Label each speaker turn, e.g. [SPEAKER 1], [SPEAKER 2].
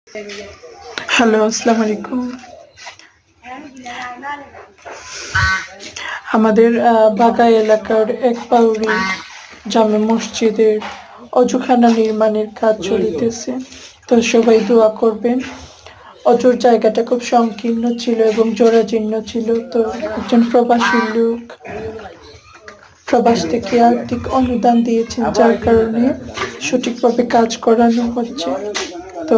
[SPEAKER 1] Hello, আসসালামু আলাইকুম। আমাদের বাগাই এলাকার এক পাউরি জামে মসজিদের অজুখানা নির্মাণের কাজ চলিতেছে। তো সবাই দোয়া করবেন। অজুর জায়গাটা খুব সংকীর্ণ ছিল এবং জরাজীর্ণ ছিল। তো একজন প্রবাসী লোক প্রবাস থেকে আর্থিক অনুদান দিয়েছেন, যার কারণে সঠিকভাবে কাজ করানো হচ্ছে। তো